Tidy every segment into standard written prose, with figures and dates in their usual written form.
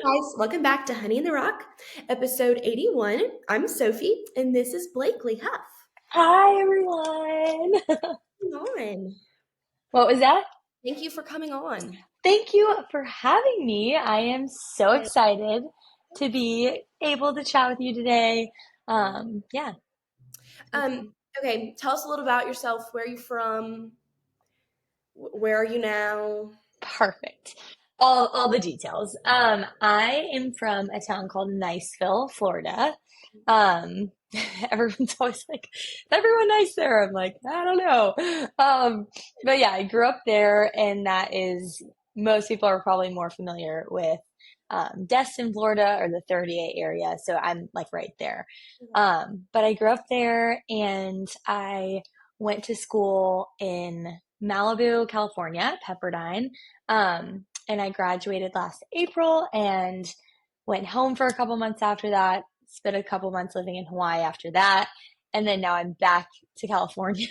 Guys, welcome back to Honey in the Rock, episode 81. I'm Sophie, and this is Blakely Huff. Hi, everyone. Come on. What was that? Thank you for coming on. Thank you for having me. I am so Yeah. excited to be able to chat with you today. Yeah, Um, okay, tell us a little about yourself. Where are you from? Where are you now? perfect. All the details. I am from a town called Niceville, Florida. Um, everyone's always like, "Is everyone nice there?" I'm like, I don't know. But yeah, I grew up there, and that is most people are probably more familiar with Destin, Florida, or the 38 area. So I'm like right there. But I grew up there, and I went to school in Malibu, California, Pepperdine. And I graduated last April and went home for a couple months after that, spent a couple months living in Hawaii after that. And then now I'm back to California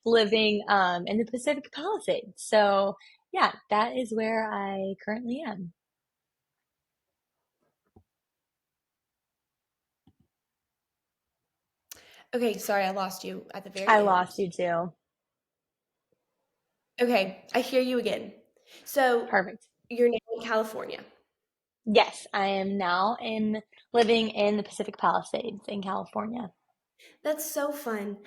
living in the Pacific Palisades. So, yeah, that is where I currently am. Okay, sorry, I lost you at the I very end. lost you too. Okay, I hear you again. So, Perfect. you're now in California. Yes, I am now in living in the Pacific Palisades in California. That's so fun.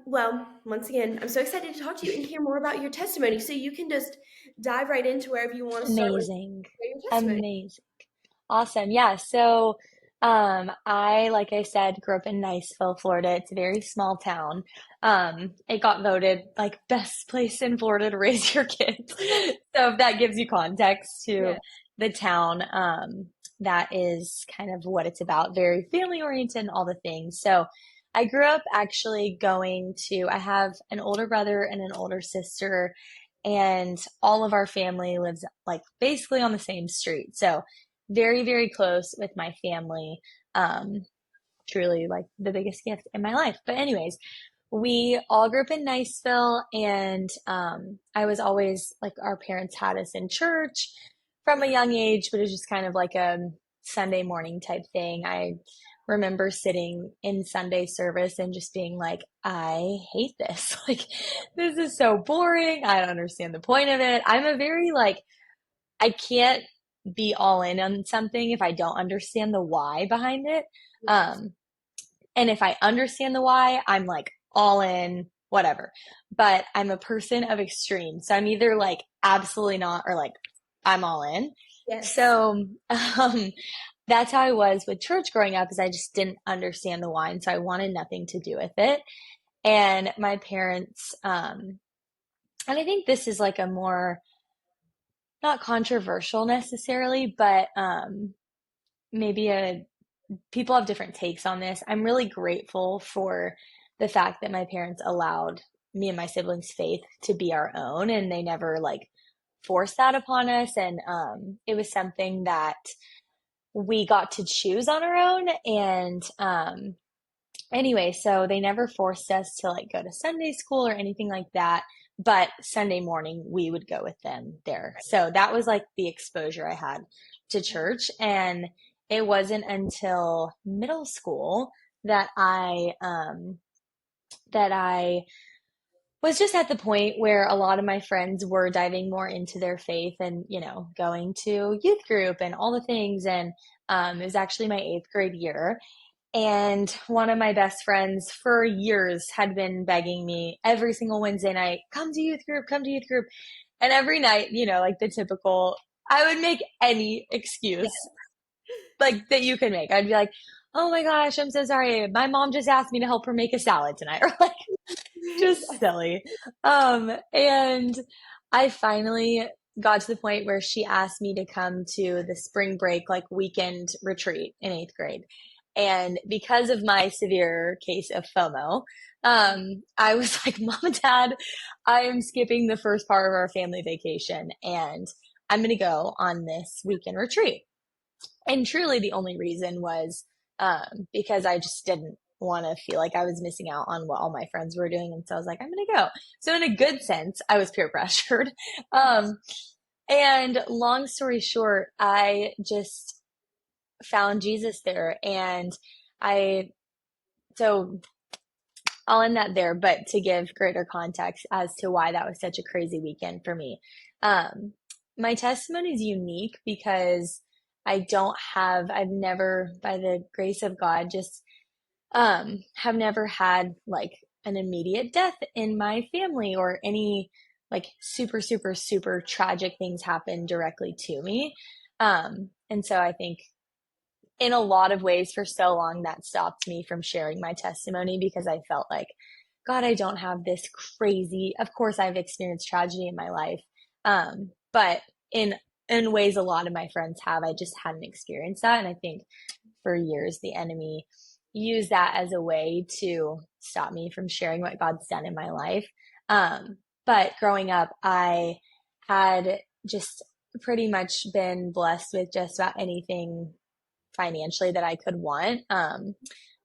Well, once again, I'm so excited to talk to you and hear more about your testimony. So you can just dive right into wherever you want to start with Amazing. your testimony. Amazing. Awesome. Yeah. So, like I said, grew up in Niceville, Florida. It's a very small town. It got voted like best place in Florida to raise your kids. So if that gives you context to Yeah. the town, that is kind of what it's about. Very family oriented and all the things. So I grew up actually I have an older brother and an older sister, and all of our family lives like basically on the same street. So very, very close with my family. Um, Truly like the biggest gift in my life. But anyways, we all grew up in Niceville, and I was always like our parents had us in church from a young age, but it was just kind of like a Sunday morning type thing. I remember sitting in Sunday service and just being like, I hate this. Like, this is so boring. I don't understand the point of it. I'm a very like I can't be all in on something if I don't understand the why behind it. Yes. Um, and if I understand the why, I'm like all in, whatever. But I'm a person of extremes. So I'm either like absolutely not or like I'm all in. Yes. So that's how I was with church growing up, is I just didn't understand the why. And so I wanted nothing to do with it. And my parents, and I think this is like a more not controversial necessarily, but maybe a people have different takes on this. I'm really grateful for the fact that my parents allowed me and my siblings' faith to be our own, and they never like forced that upon us. And it was something that we got to choose on our own. And anyway, so they never forced us to like go to Sunday school or anything like that. But Sunday morning, we would go with them there. So that was like the exposure I had to church. And it wasn't until middle school that I was just at the point where a lot of my friends were diving more into their faith and, going to youth group and all the things. And it was actually my eighth grade year. And one of my best friends for years had been begging me every single Wednesday night, come to youth group, come to youth group. And every night, like the typical, I would make any Yeah. excuse like that you can make. I'd be like, oh my gosh, I'm so sorry. My mom just asked me to help her make a salad tonight, or like just Yes. silly. And I finally got to the point where she asked me to come to the spring break, like weekend retreat in eighth grade. And because of my severe case of FOMO, I was like, Mom and Dad, I am skipping the first part of our family vacation, and I'm going to go on this weekend retreat. And truly the only reason was because I just didn't want to feel like I was missing out on what all my friends were doing. And so I was like, I'm going to go. So in a good sense, I was peer pressured. Um, And long story short, I just found Jesus there. And I, so I'll end that there, but to give greater context as to why that was such a crazy weekend for me. Um, my testimony is unique because I've never, by the grace of God, just have never had like an immediate death in my family or any like super, super, super tragic things happen directly to me. And so I think in a lot of ways for so long that stopped me from sharing my testimony because I felt like, God, I don't have this crazy. Of course, I've experienced tragedy in my life, but in ways a lot of my friends have. I just hadn't experienced that, and I think for years the enemy used that as a way to stop me from sharing what God's done in my life. But growing up, I had just pretty much been blessed with just about anything financially that I could want.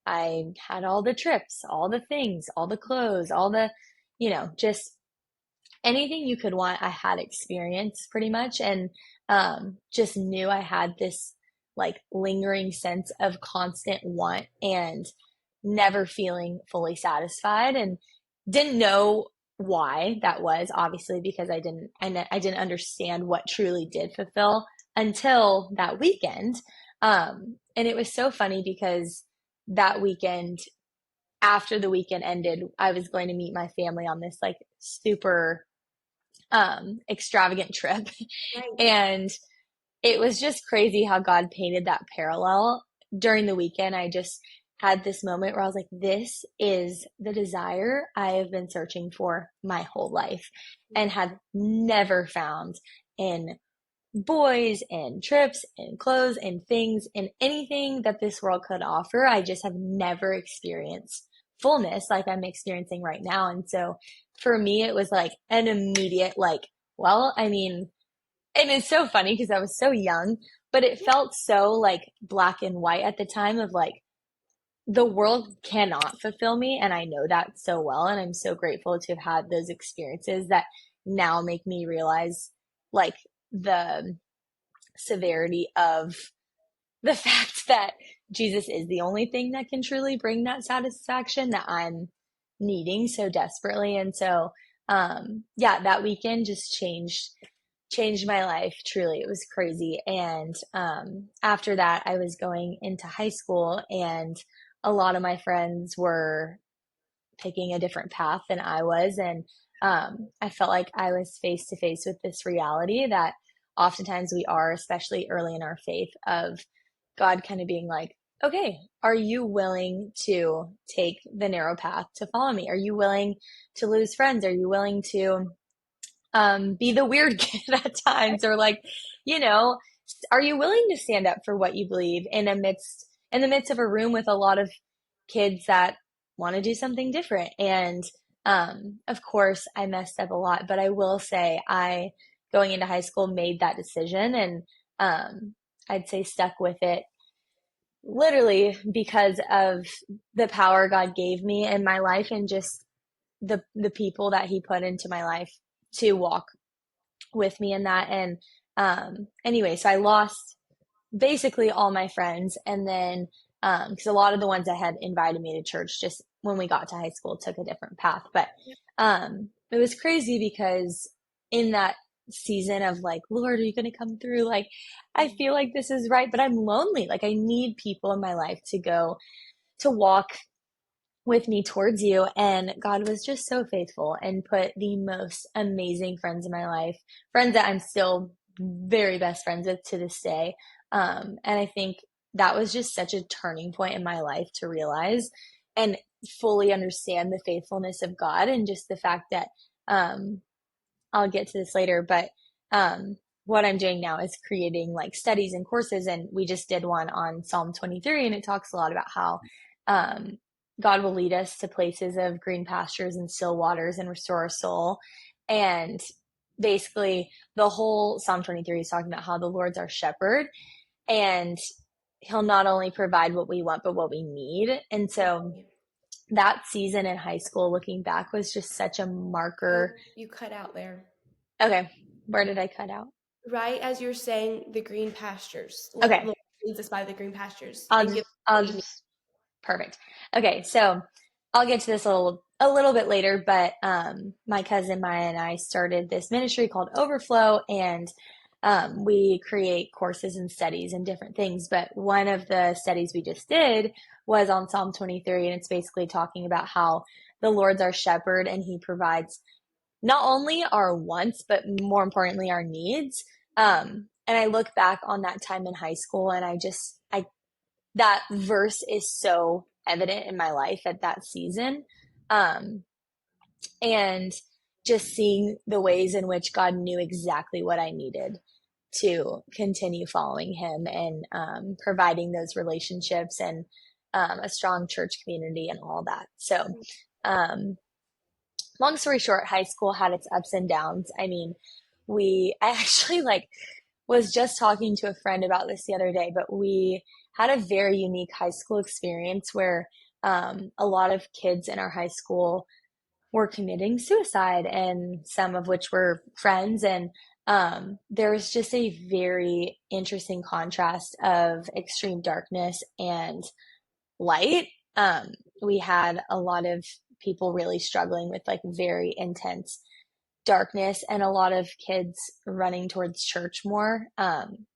I had all the trips, all the things, all the clothes, all the, just anything you could want, I had experienced pretty much. And just knew I had this like lingering sense of constant want and never feeling fully satisfied and didn't know why that was obviously because I didn't understand what truly did fulfill until that weekend. And it was so funny because that weekend, after the weekend ended, I was going to meet my family on this like super extravagant trip. Right. And it was just crazy how God painted that parallel during the weekend. I just had this moment where I was like, this is the desire I have been searching for my whole life and had never found in boys and trips and clothes and things and anything that this world could offer. I just have never experienced fullness like I'm experiencing right now. And so for me, it was like an immediate, like, well, I mean, and it's so funny because I was so young, but it felt so like black and white at the time of like, the world cannot fulfill me. And I know that so well. And I'm so grateful to have had those experiences that now make me realize like the severity of the fact that Jesus is the only thing that can truly bring that satisfaction that I'm needing so desperately. And so, yeah, that weekend just changed my life. Truly, it was crazy. And after that, I was going into high school, and a lot of my friends were picking a different path than I was. And I felt like I was face to face with this reality that oftentimes we are, especially early in our faith, of God kind of being like, okay, are you willing to take the narrow path to follow me? Are you willing to lose friends? Are you willing to be the weird kid at times? Or like, you know, are you willing to stand up for what you believe in the midst of a room with a lot of kids that want to do something different? And of course, I messed up a lot, but I will say I going into high school made that decision, and I'd say stuck with it literally because of the power God gave me in my life and just the people that He put into my life to walk with me in that. And anyway, so I lost basically all my friends. And then, because a lot of the ones that had invited me to church just when we got to high school took a different path. But it was crazy because in that season of like, Lord, are you going to come through? Like, I feel like this is right, but I'm lonely. Like, I need people in my life to go to walk with me towards you. And God was just so faithful and put the most amazing friends in my life, friends that I'm still very best friends with to this day. And I think that was just such a turning point in my life to realize and fully understand the faithfulness of God and just the fact that um, I'll get to this later, but what I'm doing now is creating like studies and courses. And we just did one on Psalm 23, and it talks a lot about how um, God will lead us to places of green pastures and still waters and restore our soul. And basically, the whole Psalm 23 is talking about how the Lord's our shepherd, and He'll not only provide what we want, but what we need. And so that season in high school, looking back, was just such a Oh, marker. you cut out there. Okay, where did I cut out? right as you're saying the green pastures, like the Okay, Lord leads us by the green pastures I'll and give just, us what I'll we need. just, perfect. Okay, so I'll get to this a little bit later, but my cousin Maya and I started this ministry called Overflow, and we create courses and studies and different things. But one of the studies we just did was on Psalm 23, and it's basically talking about how the Lord's our shepherd and he provides not only our wants, but more importantly, our needs. And I look back on that time in high school, and that verse is so evident in my life at that season. Um, and just seeing the ways in which God knew exactly what I needed to continue following him, and providing those relationships, and a strong church community and all that. So, um, long story short, high school had its ups and downs. I mean, I actually was just talking to a friend about this the other day, but we had a very unique high school experience where a lot of kids in our high school were committing suicide, and some of which were friends. And there was just a very interesting contrast of extreme darkness and light. Um, we had a lot of people really struggling with like very intense darkness, and a lot of kids running towards church more.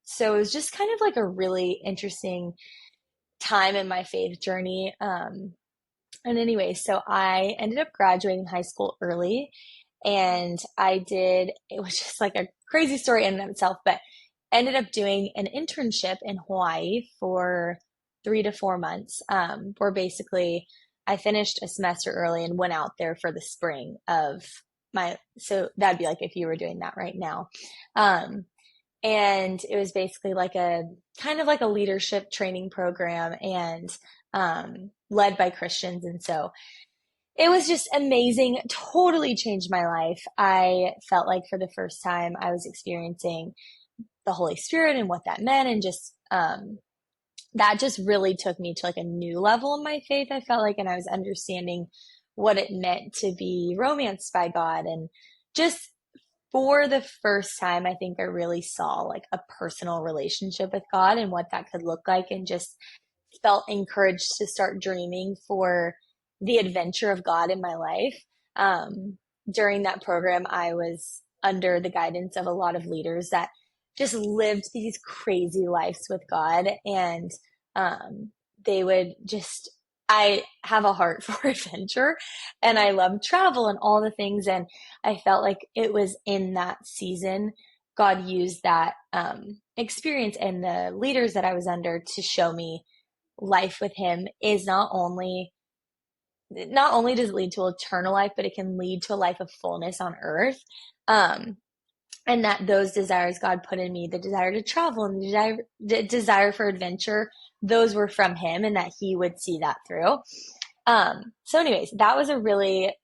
So it was just kind of like a really interesting time in my faith journey. And anyway, so I ended up graduating high school early, and it was just like a crazy story in and of itself, but ended up doing an internship in Hawaii for 3 to 4 months, where basically I finished a semester early and went out there for the spring of so that'd be like if you were doing that right now. Um, and it was basically like a kind of like a leadership training program, and led by Christians. And so it was just amazing, totally changed my life. I felt like for the first time I was experiencing the Holy Spirit and what that meant, and just that just really took me to like a new level in my faith, I felt like, and I was understanding what it meant to be romanced by God. And just for the first time, I think I really saw like a personal relationship with God and what that could look like, and just felt encouraged to start dreaming for the adventure of God in my life. During that program, I was under the guidance of a lot of leaders that just lived these crazy lives with God. And they would just, I have a heart for adventure, and I love travel and all the things. And I felt like it was in that season God used that experience and the leaders that I was under to show me life with him is not only does it lead to eternal life, but it can lead to a life of fullness on earth. Um, and that those desires God put in me, the desire to travel and the desire for adventure, those were from him, and that he would see that through. So anyways, that was a really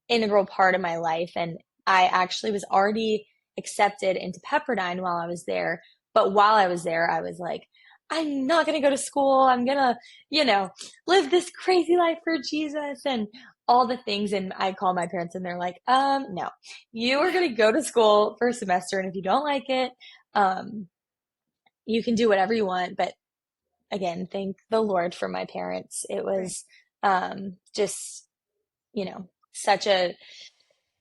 integral part of my life. And I actually was already accepted into Pepperdine while I was there. But while I was there, I was like, I'm not going to go to school. I'm going to, live this crazy life for Jesus and all the things. And I call my parents, and they're like, no, you are going to go to school for a semester. And if you don't like it, um, you can do whatever you want. But again, thank the Lord for my parents. It Right. was just, such a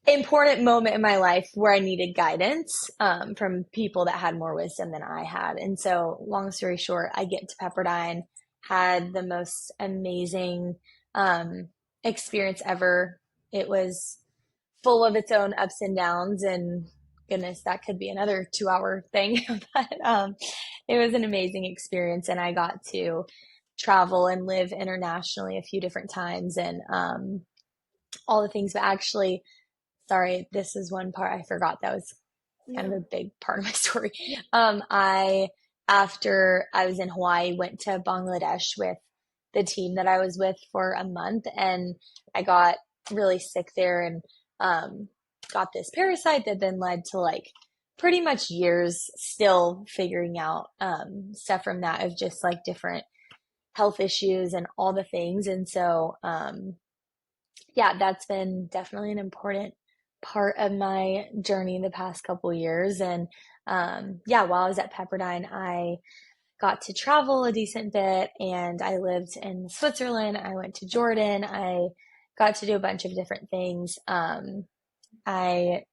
important moment in my life where I needed guidance from people that had more wisdom than I had. And so, long story short, I get to Pepperdine, had the most amazing um, experience ever. It was full of its own ups and downs, and goodness, that could be another 2 hour thing. But it was an amazing experience, and I got to travel and live internationally a few different times, and all the things. But actually, sorry, this is one part I forgot that was kind of No. a big part of my story. Yeah. After I was in Hawaii, went to Bangladesh with the team that I was with for a month, and I got really sick there, and um, got this parasite that then led to like pretty much years still figuring out stuff from that, of just like different health issues and all the things. And so, yeah, that's been definitely an important part of my journey the past couple years. And yeah, while I was at Pepperdine, I got to travel a decent bit and I lived in Switzerland. I went to Jordan. I got to do a bunch of different things. I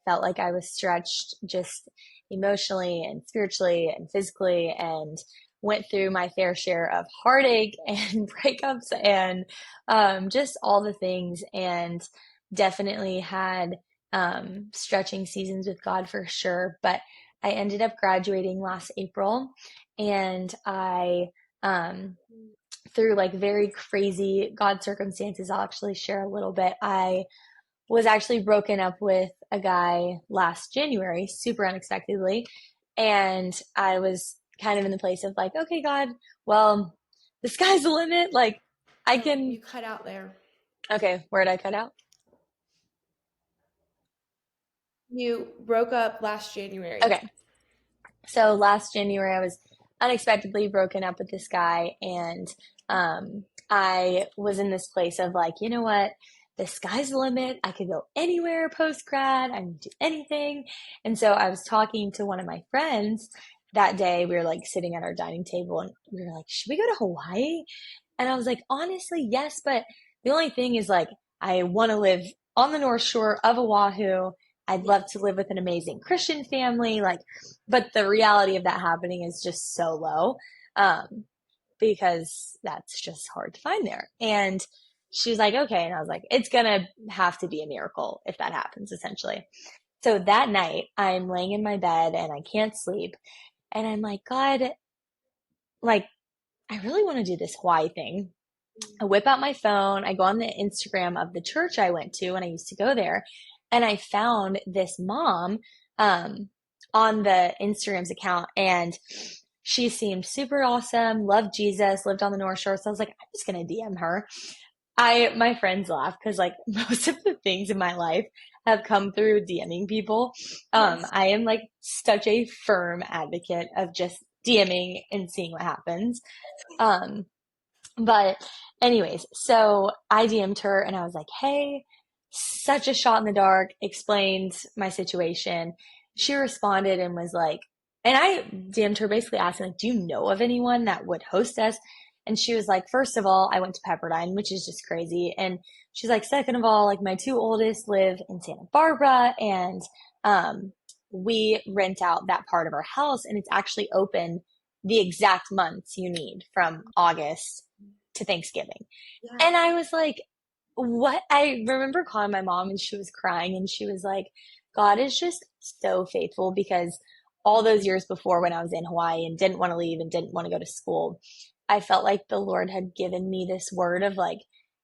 felt like I was stretched just emotionally and spiritually and physically, and went through my fair share of heartache and breakups and just all the things, and definitely had stretching seasons with God for sure. But I ended up graduating last April, and I, um, through like very crazy God circumstances, I'll actually share a little bit. I was actually broken up with a guy last January, super unexpectedly. And I was kind of in the place of like, okay, God, well, the sky's the limit. Like, I Oh, can, you cut out there. okay, where did I cut out? You broke up last January. Okay. So last January, I was unexpectedly broken up with this guy, and I was in this place of like, you know what? The sky's the limit. I could go anywhere post grad. I can do anything. And so I was talking to one of my friends that day. We were like sitting at our dining table, and we were like, should we go to Hawaii? And I was like, honestly, yes, but the only thing is like, I want to live on the North Shore of Oahu. I'd Yeah. love to live with an amazing Christian family. Like, but the reality of that happening is just so low, because that's just hard to find there. And she was like, okay. And I was like, it's going to have to be a miracle if that happens, essentially. So that night, I'm laying in my bed and I can't sleep. And I'm like, God, like, I really want to do this Hawaii thing. I whip out my phone. I go on the Instagram of the church I went to when I used to go there. And I found this mom um, on the Instagram's account. And she seemed super awesome, loved Jesus, lived on the North Shore. So I was like, I'm just going to DM her. My friends laugh because like most of the things in my life have come through DMing people. Yes. I am like such a firm advocate of just DMing and seeing what happens. Um, but anyways, so I DM'd her and I was like, hey, such a shot in the dark, explained my situation. She responded and was like, and I DM'd her basically asking, like, do you know of anyone that would host us? And she was like, first of all, I went to Pepperdine, which is just crazy. And she's like, second of all, like my two oldest live in Santa Barbara, and um, we rent out that part of our house, and it's actually open the exact months you need from August to Thanksgiving. Yeah. And I was like, what? I remember calling my mom and she was crying and she was like, God is just so faithful, because all those years before when I was in Hawaii and didn't want to leave and didn't want to go to school, I felt like the Lord had given me this word of like,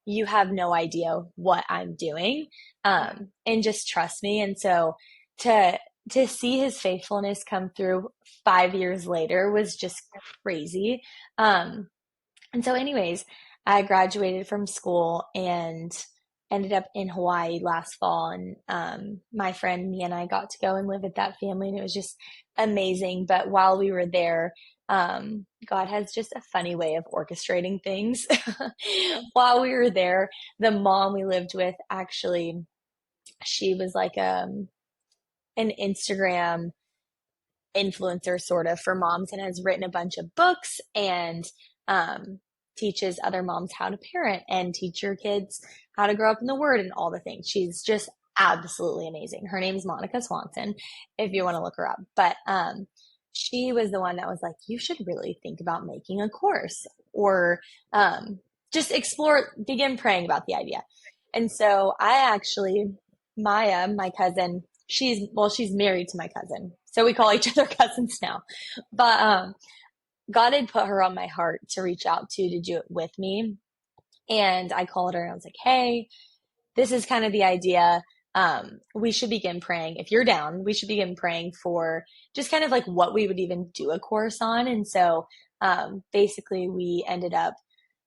you have no idea what I'm doing. Yeah. And just trust me. And so to, to see his faithfulness come through 5 years later was just crazy. And so, anyways, I graduated from school and ended up in Hawaii last fall. And my friend, me and I got to go and live with that family, and it was just amazing. But while we were there, God has just a funny way of orchestrating things. While we were there, the mom we lived with actually, she was like an Instagram influencer sort of for moms, and has written a bunch of books and um, teaches other moms how to parent and teach your kids how to grow up in the word and all the things. She's just absolutely amazing. Her name is Monica Swanson, if you want to look her up. But she was the one that was like, you should really think about making a course, or just explore, begin praying about the idea. And so I actually, Maya, my cousin, she's married to my cousin, so we call each other cousins now. But God had put her on my heart to reach out to do it with me, and I called her and I was like, hey, this is kind of the idea. We should begin praying. If you're down, we should begin praying for just kind of like what we would even do a course on. And so basically, we ended up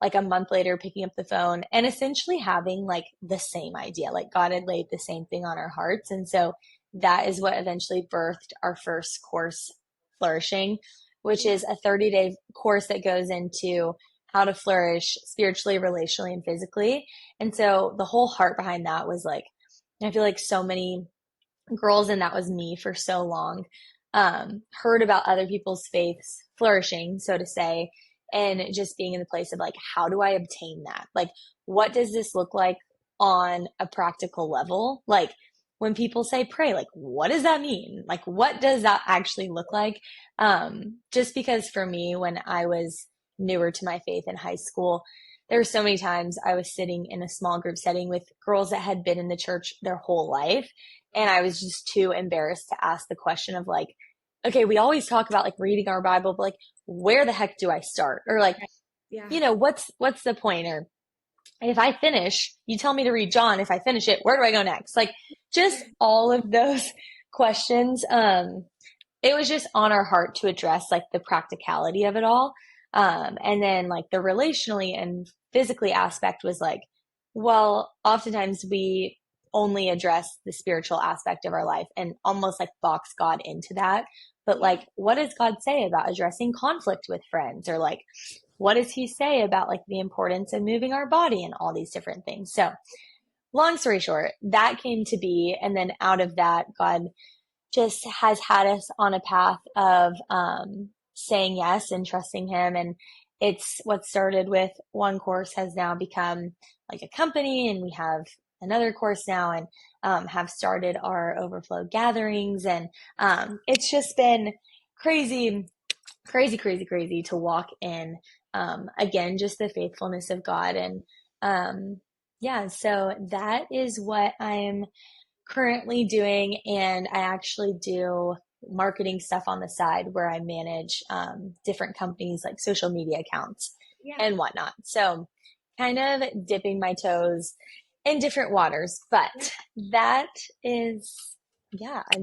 like a month later picking up the phone and essentially having like the same idea. Like God had laid the same thing on our hearts. And so that is what eventually birthed our first course, Flourishing, which Yeah. is a 30-day course that goes into how to flourish spiritually, relationally, and physically. And so the whole heart behind that was like, I feel like so many girls, and that was me for so long, heard about other people's faiths flourishing, so to say, and just being in the place of like, how do I obtain that? Like, what does this look like on a practical level? Like, when people say pray, like, what does that mean? Like, what does that actually look like? Just because for me, when I was newer to my faith in high school, there were so many times I was sitting in a small group setting with girls that had been in the church their whole life. And I was just too embarrassed to ask the question of like, okay, we always talk about like reading our Bible, but like, where the heck do I start? Or like, Yeah. what's the point? Or if I finish, you tell me to read John. If I finish it, where do I go next? Like, just all of those questions. It was just on our heart to address like the practicality of it all. And then like the relationally and physically aspect was like, well, oftentimes we only address the spiritual aspect of our life and almost like box God into that. But Yeah. like, what does God say about addressing conflict with friends? Or like, what does he say about like the importance of moving our body and all these different things? So long story short, that came to be. And then out of that, God just has had us on a path of saying yes and trusting him. And it's what started with one course has now become like a company, and we have another course now, and have started our overflow gatherings. And it's just been crazy, crazy, crazy, crazy to walk in, again, just the faithfulness of God. And yeah, so that is what I'm currently doing. And I actually do marketing stuff on the side where I manage different companies like social media accounts Yeah. and whatnot. So kind of dipping my toes in different waters. But Yeah. that is, yeah, I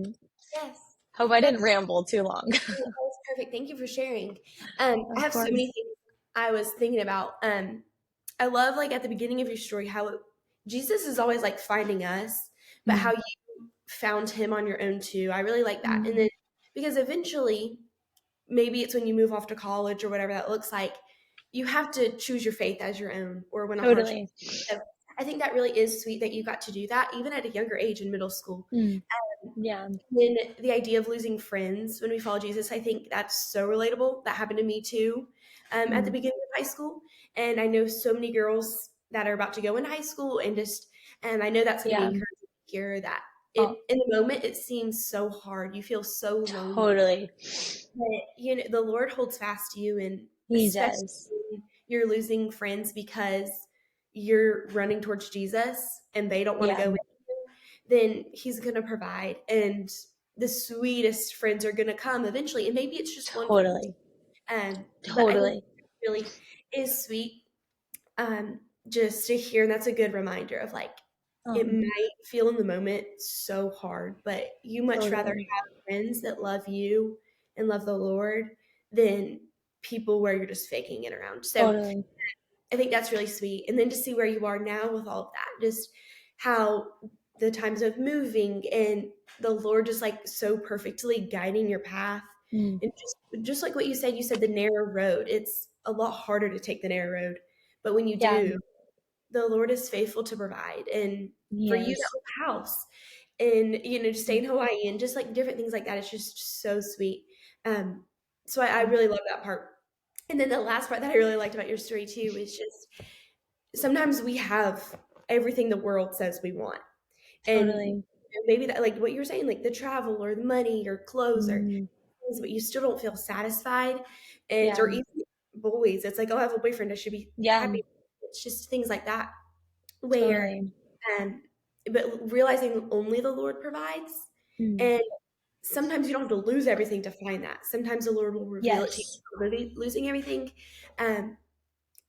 Yes. hope I No, didn't ramble too long. that was perfect. Thank you for sharing. I Of have so many course. things I was thinking about. I love like at the beginning of your story how Jesus is always like finding us, but how Mm. you found him on your own too. I really like that. And Mm. then because eventually, maybe it's when you move off to college or whatever that looks like, you have to choose your faith as your own or when a hardship. Totally. So I think that really is sweet that you got to do that even at a younger age in middle school. Mm. Yeah. Then the idea of losing friends when we follow Jesus, I think that's so relatable. That happened to me too, at the Mm. beginning of high school. And I know so many girls that are about to go into high school and just, I know that's going to be Yeah. encouraging to hear that Oh, it, in the moment, it seems so hard. You feel so lonely. totally. But, the Lord holds fast to you. And He especially does. when you're losing friends because you're running towards Jesus and they don't want to Yeah. go with you, then he's going to provide. And the sweetest friends are going to come eventually. And maybe it's just one friend. Totally. But I think Totally. it really is sweet, just to hear. And that's a good reminder of like, it Um, might feel in the moment so hard, but you much rather totally. have friends that love you and love the Lord than people where you're just faking it around. So Totally. I think that's really sweet. And then to see where you are now with all of that, just how the times of moving and the Lord just like so perfectly guiding your path. Mm. And just like what you said the narrow road. It's a lot harder to take the narrow road. But when you Yeah. do, the Lord is faithful to provide. And He for you that is. own house and to stay in Hawaii and just like different things like that, it's just so sweet. Um, so I Yeah. really love that part. And then the last part that I really liked about your story too is just sometimes we have everything the world says we want. And Totally. maybe that, like what you were saying, like the travel or the money or clothes or Mm. things, but you still don't feel satisfied. And, Yeah. or even boys, it's like, oh, I have a boyfriend, I should be Yeah. happy. It's just things like that where, Totally. um, but realizing only the Lord provides. Mm. And sometimes you don't have to lose everything to find that. Sometimes the Lord will reveal it to you, Yes. really losing everything. Um,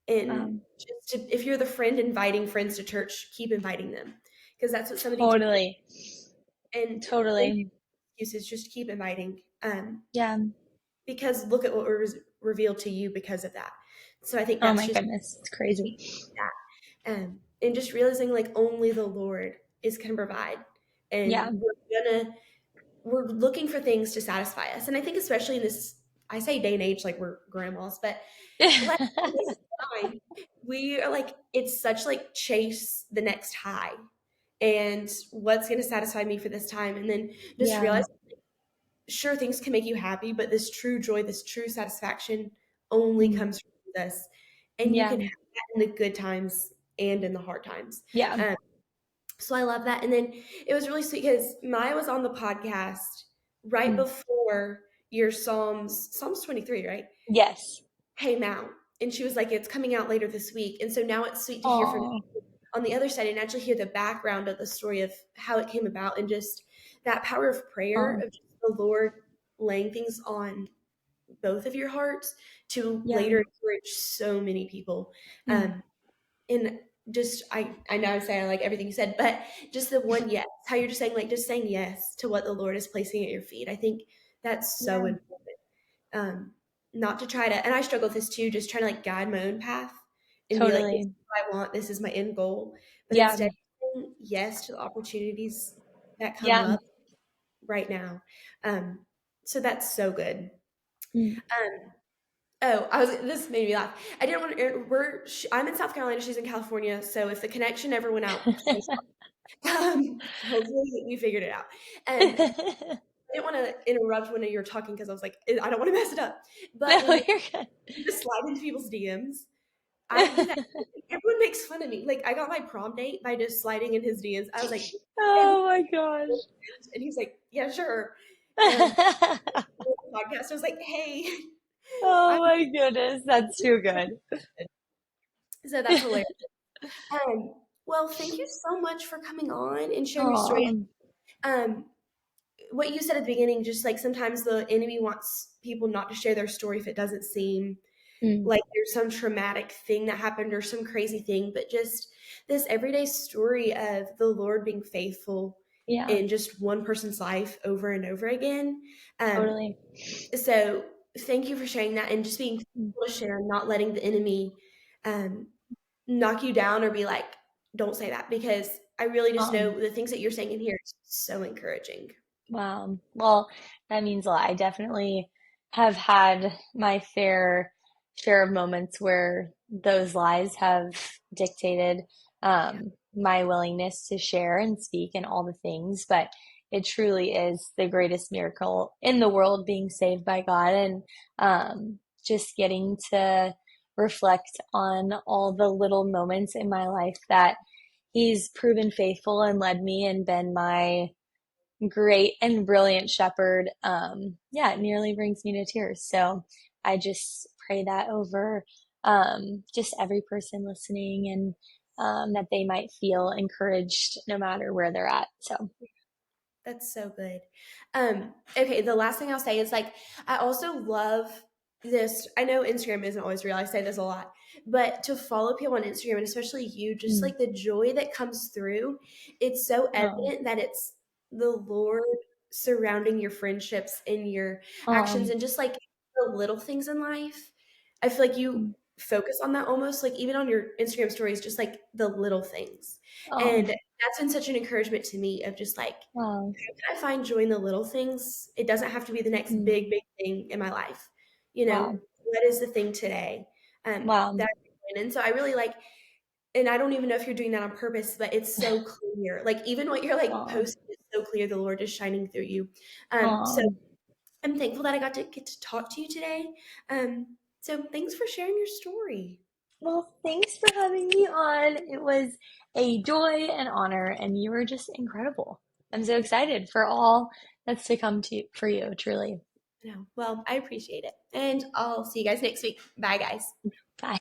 and Um, just if you're the friend inviting friends to church, keep inviting them because that's what somebody did. totally. And Totally. excuses, just keep inviting. Yeah. Because look at what was revealed to you because of that. So I think Oh that's my just goodness. It's crazy. that. And just realizing like only the Lord is going to provide, and Yeah. we're looking for things to satisfy us. And I think especially in this, I say day and age like we're grandmas, but like this time, we are like it's such like chase the next high, and what's going to satisfy me for this time, and then just Yeah. realize sure, things can make you happy, but this true joy, this true satisfaction only Mm. comes from Jesus. And you Yeah. can have that in the good times and in the hard times. Yeah. Um, so I love that. And then it was really sweet because Maya was on the podcast right Mm. before your Psalms 23, right? Yes. Came out. And she was like, it's coming out later this week. And so now it's sweet to hear from Oh. you on the other side and actually hear the background of the story of how it came about and just that power of prayer Oh. of just the Lord laying things on both of your hearts to Yeah. later encourage so many people. Mm. And just I know I say I like everything you said, but just the one yes, how you're just saying like just saying yes to what the Lord is placing at your feet. I think that's so Yeah. important. Um, Not to try to, and I struggle with this too, just trying to like guide my own path and be like, this is Totally. what I want, this is my end goal. But Yeah. instead, saying yes to the opportunities that come Yeah. up right now. Um, so that's so good. Mm. Um, Oh, this made me laugh. I didn't want to, I'm in South Carolina, she's in California, so if the connection ever went out, so hopefully we figured it out. I didn't want to interrupt when you were talking because I was like, I don't want to mess it up. But No, when you're good. you just slide into people's DMs, I do that. Everyone makes fun of me. Like I got my prom date by just sliding in his DMs. I was like, "Hey, Oh my gosh. and he's like, yeah, sure. And podcast, I was like, hey, Oh I'm my goodness, that's too good. so that's hilarious. Um, well, thank you so much for coming on and sharing your story. Oh. Um, what you said at the beginning, just like sometimes the enemy wants people not to share their story if it doesn't seem Mm. like there's some traumatic thing that happened or some crazy thing, but just this everyday story of the Lord being faithful Yeah, in just one person's life over and over again. Um, totally. so thank you for sharing that and just being Mm. able to share, not letting the enemy um, knock you down or be like, don't say that because I really just Um, know the things that you're saying in here is so encouraging. wow. Well, that means a lot. I definitely have had my fair share of moments where those lies have dictated Yeah. my willingness to share and speak and all the things, but it truly is the greatest miracle in the world being saved by God and just getting to reflect on all the little moments in my life that He's proven faithful and led me and been my great and brilliant shepherd. Yeah, it nearly brings me to tears. So I just pray that over just every person listening and that they might feel encouraged no matter where they're at. So, That's so good. Okay, the last thing I'll say is like I also love this. I know Instagram isn't always real. I say this a lot, but to follow people on Instagram and especially you, just mm, like the joy that comes through, it's so oh, evident that it's the Lord surrounding your friendships and your actions um, and just like the little things in life. I feel like you mm, focus on that almost like even on your Instagram stories, just like the little things. oh, And that's been such an encouragement to me of just like wow, I find joy in the little things. It doesn't have to be the next mm, big thing in my life. You know, wow, what is the thing today? wow, That and so I really like, and I don't even know if you're doing that on purpose, but it's so clear. Like even what you're like oh, posting is so clear. The Lord is shining through you. So oh. I'm thankful that I got to get to talk to you today. So thanks for sharing your story. Well, thanks for having me on. It was a joy and honor, and you were just incredible. I'm so excited for all that's to come to for you, truly. No, well, I appreciate it, and I'll see you guys next week. Bye, guys.